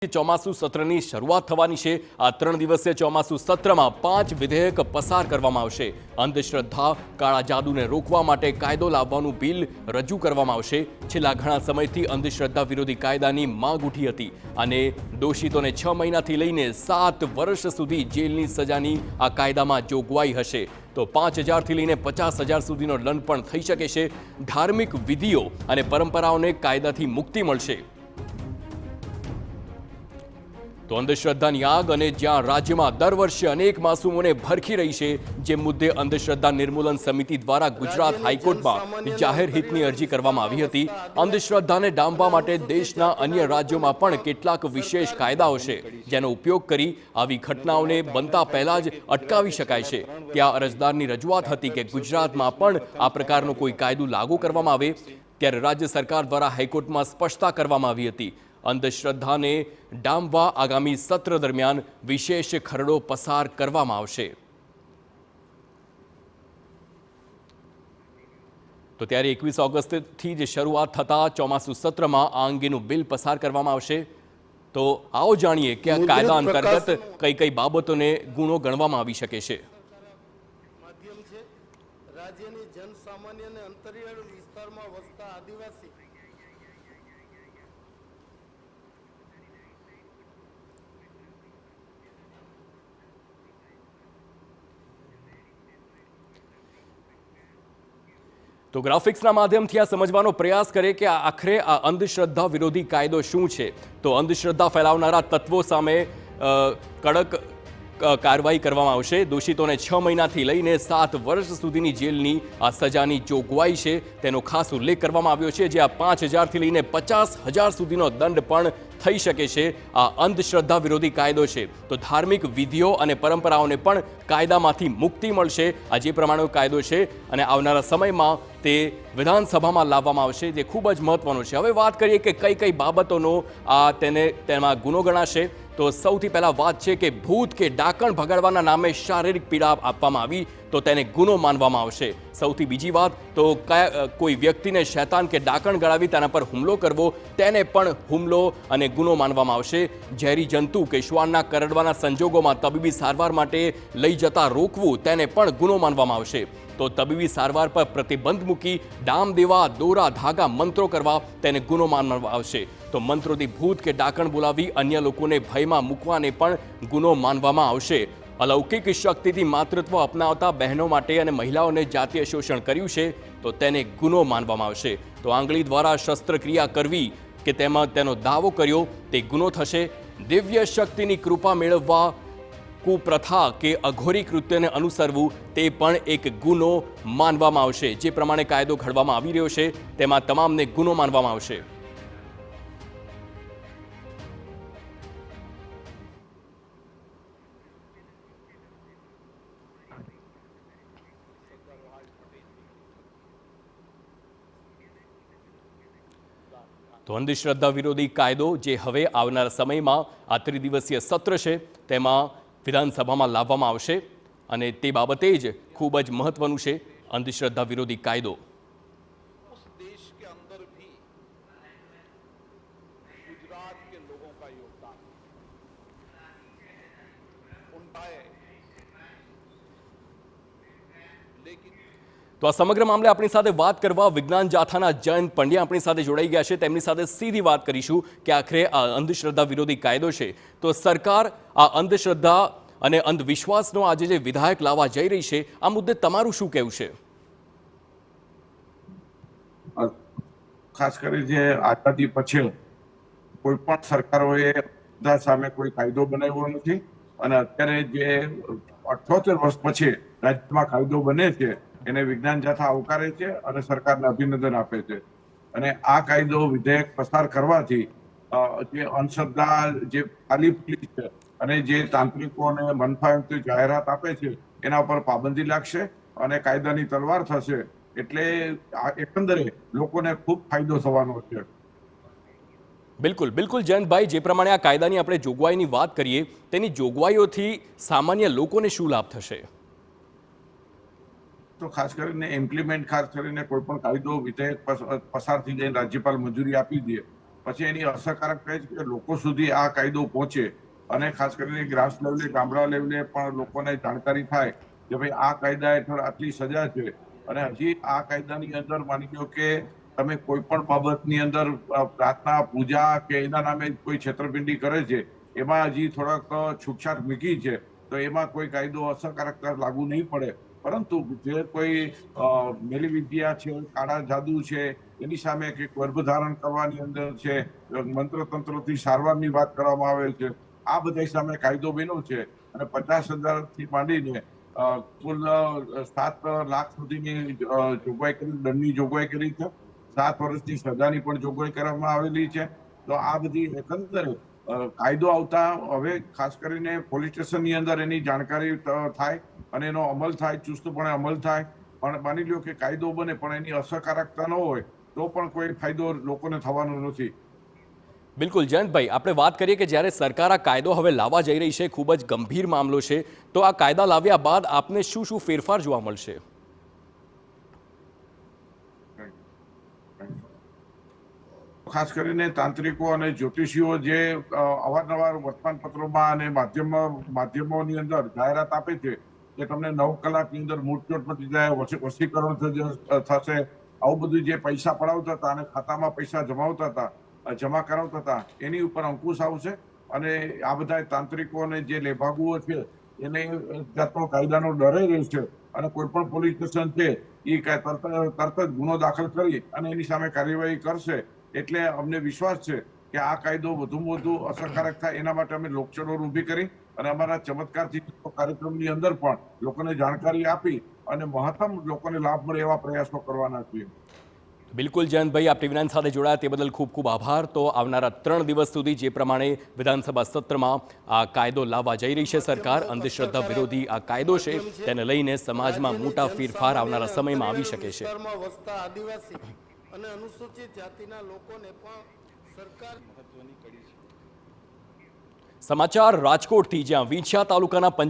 ચોમાસુ સત્રની શરૂઆત થવાની છે। આ 3 દિવસીય ચોમાસુ સત્રમાં 5 વિધેયક પસાર કરવામાં આવશે। અંધશ્રદ્ધા, કાળા જાદુને રોકવા માટે કાયદો લાવવાનું બિલ રજૂ કરવામાં આવશે। છેલ્લા ઘણા સમયથી અંધશ્રદ્ધા વિરોધી કાયદાની માંગ ઉઠી હતી અને દોષિતોને 6 મહિનાથી લઈને 7 વર્ષ સુધી જેલની સજાની આ કાયદામાં જોગવાઈ હશે। તો 5,000 થી લઈને 50,000 સુધીનો દંડ પણ થઈ શકે છે। ધાર્મિક વિધિઓ અને પરંપરાઓને કાયદાથી મુક્તિ મળશે। તો અંધશ્રદ્ધાની આગ અને જ્યાં રાજ્યમાં દર વર્ષે અનેક માસૂમોને ભરખી રહી છે, જે મુદ્દે અંધશ્રદ્ધા નિર્મૂલન સમિતિ દ્વારા ગુજરાત હાઈકોર્ટમાં જાહેર હિતની અરજી કરવામાં આવી હતી। અંધશ્રદ્ધાને ડામવા માટે દેશના અન્ય રાજ્યોમાં પણ કેટલાક વિશેષ કાયદાઓ છે, જેનો ઉપયોગ કરી આવી ઘટનાઓને બનતા પહેલા જ અટકાવી શકાય છે। ત્યાં અરજદારની રજૂઆત હતી કે ગુજરાતમાં પણ આ પ્રકારનો કોઈ કાયદો લાગુ કરવામાં આવે, ત્યારે રાજ્ય સરકાર દ્વારા હાઈકોર્ટમાં સ્પષ્ટતા કરવામાં આવી હતી। અંધશ્રદ્ધાને ડામવા આગામી સત્ર દરમિયાન વિશેષ ખરડો પસાર કરવામાં આવશે। તો ત્યારે 21 ઓગસ્ટથી જ શરૂઆત થતા ચોમાસુ સત્રમાં આ અંગેનું બિલ પસાર કરવામાં આવશે। તો આવો જાણીએ કે આ કાયદા અંતર્ગત કઈ કઈ બાબતોને ગુનો ગણવામાં આવી શકે છે। રાજ્યની જનસામાન્ય અને અંતરિયાળ વિસ્તારમાં વસતા આદિવાસી તો ગ્રાફિક્સના માધ્યમથી આ સમજવાનો પ્રયાસ કરે કે આખરે આ અંધશ્રદ્ધા વિરોધી કાયદો શું છે। તો અંધશ્રદ્ધા ફેલાવનારા તત્વો સામે કડક કાર્યવાહી કરવામાં આવશે। દોષિતોને 6 મહિનાથી લઈને 7 વર્ષ સુધીની જેલની આ સજાની જોગવાઈ છે, તેનો ખાસ ઉલ્લેખ કરવામાં આવ્યો છે, જે આ 5,000 થી લઈને 50,000 સુધીનો દંડ પણ થઈ શકે છે। આ અંધશ્રદ્ધા વિરોધી કાયદો છે, તો ધાર્મિક વિધિઓ અને પરંપરાઓને પણ કાયદામાંથી મુક્તિ મળશે। આ જે પ્રમાણેનો કાયદો છે અને આવનારા સમયમાં તે વિધાનસભામાં લાવવામાં આવશે, જે ખૂબ જ મહત્વનું છે। હવે વાત કરીએ કે કઈ કઈ બાબતોનો તેમાં ગુનો ગણાશે। તો સૌથી પહેલા વાત છે કે ભૂત કે ડાકણ ભગાડવાના નામે શારીરિક પીડા આપવામાં આવી તો તેને ગુનો માનવામાં આવશે। સૌથી બીજી વાત તો કોઈ વ્યક્તિને શૈતાન કે ડાકણ ગળાવી તેના પર હુમલો કરવો, તેને પણ હુમલો અને ગુનો માનવામાં આવશે। ઝેરી જંતુ કે શ્વાનના કરડવાના સંજોગોમાં તબીબી સારવાર માટે લઈ જતા રોકવું, તેને પણ ગુનો માનવામાં આવશે। તો તબીબી સારવાર પર પ્રતિબંધ મૂકી ડામ દેવા, દોરા ધાગા મંત્રો કરવા, તેને ગુનો માનવામાં આવશે। તો મંત્રોથી ભૂત કે ડાકણ બોલાવી અન્ય લોકોને ભયમાં મૂકવાને પણ ગુનો માનવામાં આવશે। અલૌકિક શક્તિથી માતૃત્વ અપનાવતા બહેનો માટે અને મહિલાઓને જાતીય શોષણ કર્યું છે, તો તેને ગુનો માનવામાં આવશે। તો આંગળી દ્વારા શસ્ત્રક્રિયા કરવી કે તેમાં તેનો દાવો કર્યો તે ગુનો થશે। દિવ્ય શક્તિની કૃપા મેળવવા કુપ્રથા કે અઘોરી કૃત્યને અનુસરવું, તે પણ એક ગુનો માનવામાં આવશે। જે પ્રમાણે કાયદો ઘડવામાં આવી રહ્યો છે તેમાં તમામને ગુનો માનવામાં આવશે। તો અંધશ્રદ્ધા વિરોધી કાયદો જે હવે આવનારા સમયમાં આ 3 દિવસીય સત્ર છે તેમાં વિધાનસભામાં લાવવામાં આવશે અને તે બાબતે જ ખૂબ જ મહત્વનું છે અંધશ્રદ્ધા વિરોધી કાયદો। उस देश के अंदर भी गुजरात के लोगों का योगदान उनका है, लेकिन તો આ સમગ્ર મામલે આપણી સાથે વાત કરવા વિજ્ઞાન જાથાના જયંત પંડ્યા આપણી સાથે જોડાઈ ગયા છે। તેમની સાથે સીધી વાત કરીશું કે આખરે આ અંધશ્રદ્ધા વિરોધી કાયદો છે, તો સરકાર આ અંધશ્રદ્ધા અને અંધવિશ્વાસનો આજે જે વિધાયક લાવવા જઈ રહી છે, આ મુદ્દે તમારું શું કહેવું છે? ખાસ કરી જે આઝાદી પછી કોઈ પણ સરકારોએ અંધા સામે કોઈ કાયદો બનાવ્યો નથી અને અત્યારે જે 78 વર્ષ પછી રાજ્યમાં કાયદો બને છે એને વિજ્ઞાન જાથા આવકારે છે અને સરકારને અભિનંદન આપે છે। અને આ કાયદો વિધેયક પસાર કરવાથી જે અંધશ્રદ્ધા જે ખાલી ફૂલી છે અને જે તાંત્રિકોને મનફાવતી જાહેરાત આપે છે એના પર પાબંદી લાગશે અને કાયદાની તલવાર થશે। એટલે એકંદરે લોકોને ખૂબ ફાયદો થવાનો છે। બિલકુલ બિલકુલ જયંતભાઈ, જે પ્રમાણે આ કાયદાની આપણે જોગવાઈની વાત કરીએ, તેની જોગવાઈઓથી સામાન્ય લોકોને શું લાભ થશે? તો ખાસ કરીને ઇમ્પ્લિમેન્ટ, ખાસ કરીને કોઈ પણ કાયદો વિધેયક પસાર થઈ જાય, રાજ્યપાલ મંજૂરી આપી દે પછી એની અસરકારક થાય છે કે લોકો સુધી આ કાયદો પહોંચે અને ખાસ કરીને ગ્રાસ લેવલે ગામડા લેવલે પણ લોકોને જાણકારી થાય કે ભાઈ આ કાયદા હેઠળ આટલી સજા છે અને હજી આ કાયદાની અંદર માની લો કે તમે કોઈ પણ બાબતની અંદર પ્રાર્થના પૂજા કે એના નામે કોઈ છેતરપિંડી કરે છે એમાં હજી થોડાક છૂટછાટ મૂકી છે તો એમાં કોઈ કાયદો અસરકારક લાગુ નહીં પડે, પરંતુ જે કોઈ મેલી વિદ્યા છે, કાળા જાદુ છે, એની સામે કે ગર્ભધારણ કરવાની અંદર છે, મંત્ર તંત્રથી સારવારની વાત કરવામાં આવે છે, આ બધા સામે કાયદો બન્યો છે અને 50,000 થી માંડીને કુલ 7 લાખ સુધીની જોગવાઈ કરી, દંડની જોગવાઈ કરી છે, 7 વર્ષની સજાની પણ જોગવાઈ કરવામાં આવેલી છે. તો આ બધી એકંદરે કાયદો આવતા હવે ખાસ કરીને પોલીસ સ્ટેશનની અંદર એની જાણકારી થાય અને એનો અમલ થાય, ચુસ્તપણે અમલ થાય. પણ માની લ્યો કે કાયદો બને પણ એની અસરકારકતા ન હોય તો પણ કોઈ ફાયદો લોકોને થવાનો નથી. બિલકુલ જયંતભાઈ, આપણે વાત કરીએ કે જ્યારે સરકાર આ કાયદો હવે લાવવા જઈ રહી છે, ખૂબ જ ગંભીર મામલો છે, તો આ કાયદા લાવ્યા બાદ આપને શું શું ફેરફાર જોવા મળશે? ખાસ કરીને તાંત્રિકો અને જ્યોતિષીઓ જે અવારનવાર વર્તમાનપત્રોમાં અને માધ્યમોની અંદર જાહેરાત આપે છે કે તમને 9 કલાકની અંદર મૂર્તિઓટ પતી જાય, વશીકરણ થશે, આવું બધું જે પૈસા પડાવતા હતા અને ખાતામાં પૈસા જમા કરાવતા હતા એની ઉપર અંકુશ આવશે અને આ બધા તાંત્રિકો અને જે લેભાગુઓ છે એને જાતનો કાયદાનો ડરે રહેશે અને કોઈ પણ પોલીસ સ્ટેશન છે એ તરત જ ગુનો દાખલ કરી અને એની સામે કાર્યવાહી કરશે. એટલે અમને વિશ્વાસ છે કે આ કાયદો વધુમાં વધુ અસરકારક થાય એના માટે અમે લોકચળવળ ઊભી કરી અને અમારા ચમત્કારથી કાર્યક્રમની અંદર પણ લોકોને જાણકારી આપી અને મહત્તમ લોકોને લાભ મળે એવા પ્રયાસો કરવાના છીએ. બિલકુલ જયંતભાઈ, આપ ટીવી9 સાથે જોડાયા તે બદલ ખૂબ ખૂબ આભાર. તો આવનારા 3 દિવસ સુધી જે પ્રમાણે વિધાનસભા સત્રમાં આ કાયદો લાવવા જઈ રહી છે સરકાર, અંધશ્રદ્ધા વિરોધી આ કાયદો છે, તેને લઈને સમાજમાં મોટા ફેરફાર આવનારા સમયમાં આવી શકે છે. વસતા આદિવાસી અને અનુસૂચિત જાતિના લોકોને પણ સરકાર મહત્વની કડી છે. સમાચાર રાજકોટથી, જ્યાં વિંછિયા તાલુકાના